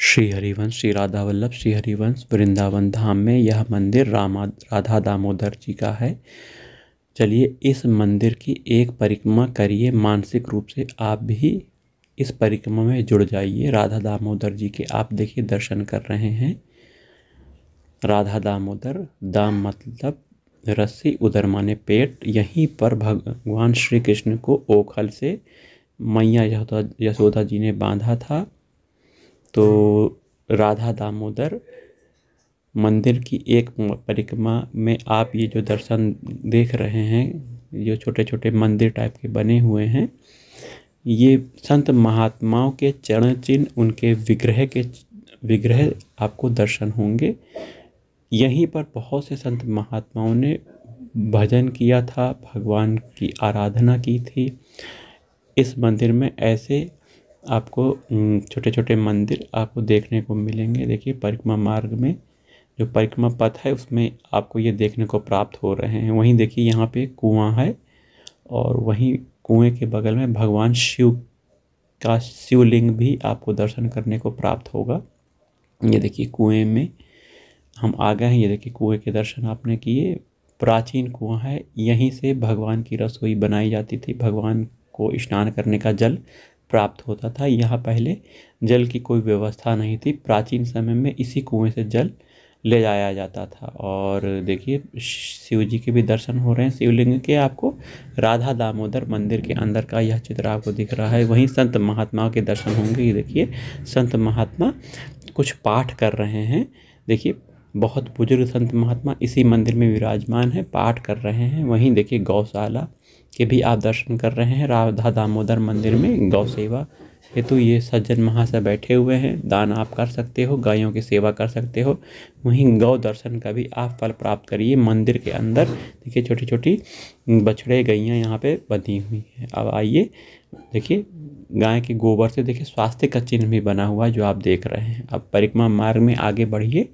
श्री हरिवंश श्री राधा वल्लभ श्री हरिवंश वृंदावन धाम में यह मंदिर राधा दामोदर जी का है। चलिए इस मंदिर की एक परिक्रमा करिए, मानसिक रूप से आप भी इस परिक्रमा में जुड़ जाइए। राधा दामोदर जी के आप देखिए दर्शन कर रहे हैं। राधा दामोदर, दाम मतलब रस्सी, उदर माने पेट। यहीं पर भगवान श्री कृष्ण को ओखल से मैया यशोदा जी ने बांधा था। तो राधा दामोदर मंदिर की एक परिक्रमा में आप ये जो दर्शन देख रहे हैं, जो छोटे छोटे मंदिर टाइप के बने हुए हैं, ये संत महात्माओं के चरण चिन्ह, उनके विग्रह आपको दर्शन होंगे। यहीं पर बहुत से संत महात्माओं ने भजन किया था, भगवान की आराधना की थी। इस मंदिर में ऐसे आपको छोटे छोटे मंदिर आपको देखने को मिलेंगे। देखिए परिक्रमा मार्ग में जो परिक्रमा पथ है उसमें आपको ये देखने को प्राप्त हो रहे हैं। वहीं देखिए यहाँ पे कुआं है और वहीं कुएं के बगल में भगवान शिव का शिवलिंग भी आपको दर्शन करने को प्राप्त होगा। ये देखिए कुएं में हम आ गए हैं। ये देखिए कुएं के दर्शन आपने किए। प्राचीन कुआं है, यहीं से भगवान की रसोई बनाई जाती थी, भगवान को स्नान करने का जल प्राप्त होता था। यहाँ पहले जल की कोई व्यवस्था नहीं थी। प्राचीन समय में इसी कुएं से जल ले जाया जाता था। और देखिए शिव जी के भी दर्शन हो रहे हैं, शिवलिंग के। आपको राधा दामोदर मंदिर के अंदर का यह चित्र आपको दिख रहा है। वहीं संत महात्माओं के दर्शन होंगे। ये देखिए संत महात्मा कुछ पाठ कर रहे हैं। देखिए बहुत बुजुर्ग संत महात्मा इसी मंदिर में विराजमान है, पाठ कर रहे हैं। वहीं देखिए गौशाला के भी आप दर्शन कर रहे हैं। राधा दामोदर मंदिर में गौ सेवा हेतु ये सज्जन महाशय बैठे हुए हैं। दान आप कर सकते हो, गायों की सेवा कर सकते हो। वहीं गौ दर्शन का भी आप फल प्राप्त करिए। मंदिर के अंदर देखिए छोटी छोटी बछड़े गैयाँ यहाँ पे बंधी हुई हैं। अब आइए देखिए गाय के गोबर से देखिए स्वास्थ्य का चिन्ह भी बना हुआ है जो आप देख रहे हैं। अब परिक्रमा मार्ग में आगे बढ़िए।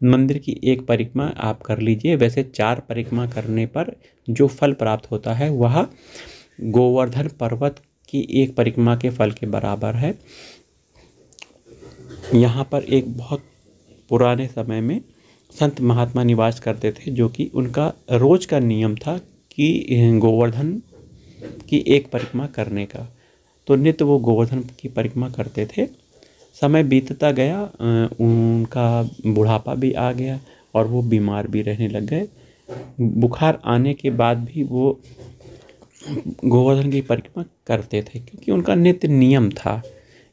मंदिर की एक परिक्रमा आप कर लीजिए। वैसे 4 परिक्रमा करने पर जो फल प्राप्त होता है वह गोवर्धन पर्वत की एक परिक्रमा के फल के बराबर है। यहाँ पर एक बहुत पुराने समय में संत महात्मा निवास करते थे, जो कि उनका रोज का नियम था कि गोवर्धन की एक परिक्रमा करने का। तो नित्य वो गोवर्धन की परिक्रमा करते थे। समय बीतता गया, उनका बुढ़ापा भी आ गया और वो बीमार भी रहने लग गए। बुखार आने के बाद भी वो गोवर्धन की परिक्रमा करते थे क्योंकि उनका नित्य नियम था।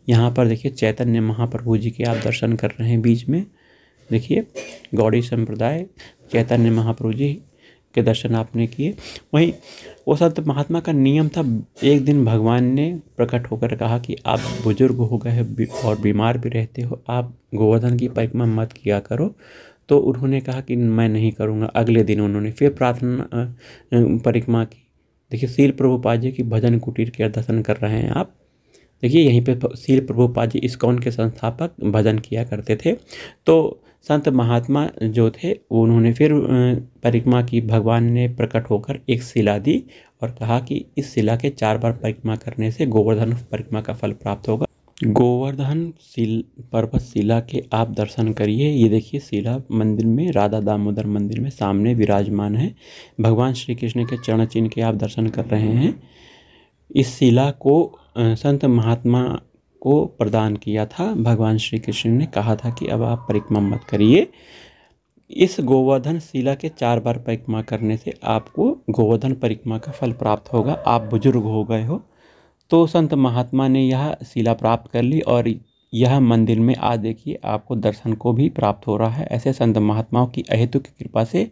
यहाँ पर देखिए चैतन्य महाप्रभु जी के आप दर्शन कर रहे हैं। बीच में देखिए गौड़ी संप्रदाय चैतन्य महाप्रभु जी के दर्शन आपने किए। वहीं वो संत महात्मा का नियम था। एक दिन भगवान ने प्रकट होकर कहा कि आप बुजुर्ग हो गए और बीमार भी रहते हो, आप गोवर्धन की परिक्रमा मत किया करो। तो उन्होंने कहा कि मैं नहीं करूँगा। अगले दिन उन्होंने फिर प्रार्थना परिक्रमा की। देखिए शील प्रभुपाद जी की भजन कुटीर के दर्शन कर रहे हैं आप। देखिए यहीं पे शील प्रभुपाद जी इस्कॉन के संस्थापक भजन किया करते थे। तो संत महात्मा जो थे उन्होंने फिर परिक्रमा की। भगवान ने प्रकट होकर एक शिला दी और कहा कि इस शिला के 4 बार परिक्रमा करने से गोवर्धन परिक्रमा का फल प्राप्त होगा। गोवर्धन पर्वत शिला के आप दर्शन करिए। ये देखिए शिला मंदिर में, राधा दामोदर मंदिर में सामने विराजमान है। भगवान श्री कृष्ण के चरण चिन्ह के आप दर्शन कर रहे हैं। इस शिला को संत महात्मा को प्रदान किया था। भगवान श्री कृष्ण ने कहा था कि अब आप परिक्रमा मत करिए। इस गोवर्धन शिला के 4 बार परिक्रमा करने से आपको गोवर्धन परिक्रमा का फल प्राप्त होगा। आप बुजुर्ग हो गए हो तो संत महात्मा ने यह शिला प्राप्त कर ली और यह मंदिर में आज देखिए आपको दर्शन को भी प्राप्त हो रहा है। ऐसे संत महात्माओं की अहेतुक कृपा से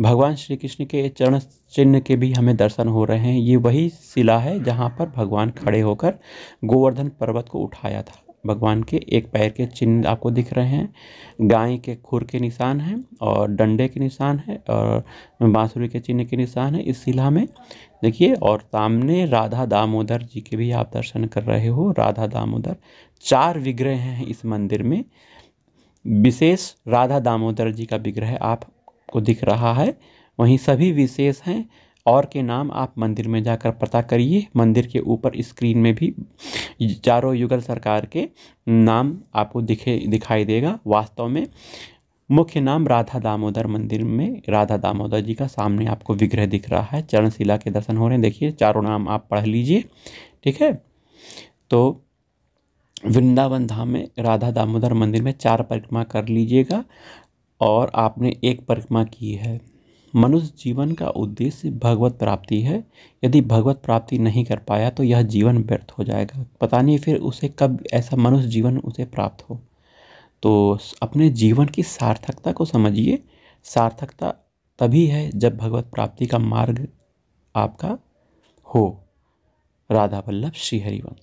भगवान श्री कृष्ण के चरण चिन्ह के भी हमें दर्शन हो रहे हैं। ये वही शिला है जहाँ पर भगवान खड़े होकर गोवर्धन पर्वत को उठाया था। भगवान के एक पैर के चिन्ह आपको दिख रहे हैं, गाय के खुर के निशान हैं और डंडे के निशान है और बांसुरी के चिन्ह के निशान है इस शिला में देखिए। और सामने राधा दामोदर जी के भी आप दर्शन कर रहे हो। राधा दामोदर 4 विग्रह हैं इस मंदिर में। विशेष राधा दामोदर जी का विग्रह आपको दिख रहा है। वहीं सभी विशेष हैं और के नाम आप मंदिर में जाकर पता करिए। मंदिर के ऊपर स्क्रीन में भी चारों युगल सरकार के नाम आपको दिखाई देगा। वास्तव में मुख्य नाम राधा दामोदर मंदिर में राधा दामोदर जी का सामने आपको विग्रह दिख रहा है। चरणशिला के दर्शन हो रहे हैं। देखिए चारों नाम आप पढ़ लीजिए, ठीक है। तो वृंदावन धाम में राधा दामोदर मंदिर में 4 परिक्रमा कर लीजिएगा और आपने एक परिक्रमा की है। मनुष्य जीवन का उद्देश्य भगवत प्राप्ति है। यदि भगवत प्राप्ति नहीं कर पाया तो यह जीवन व्यर्थ हो जाएगा। पता नहीं फिर उसे कब ऐसा मनुष्य जीवन उसे प्राप्त हो। तो अपने जीवन की सार्थकता को समझिए। सार्थकता तभी है जब भगवत प्राप्ति का मार्ग आपका हो। राधा वल्लभ श्री हरिवंश।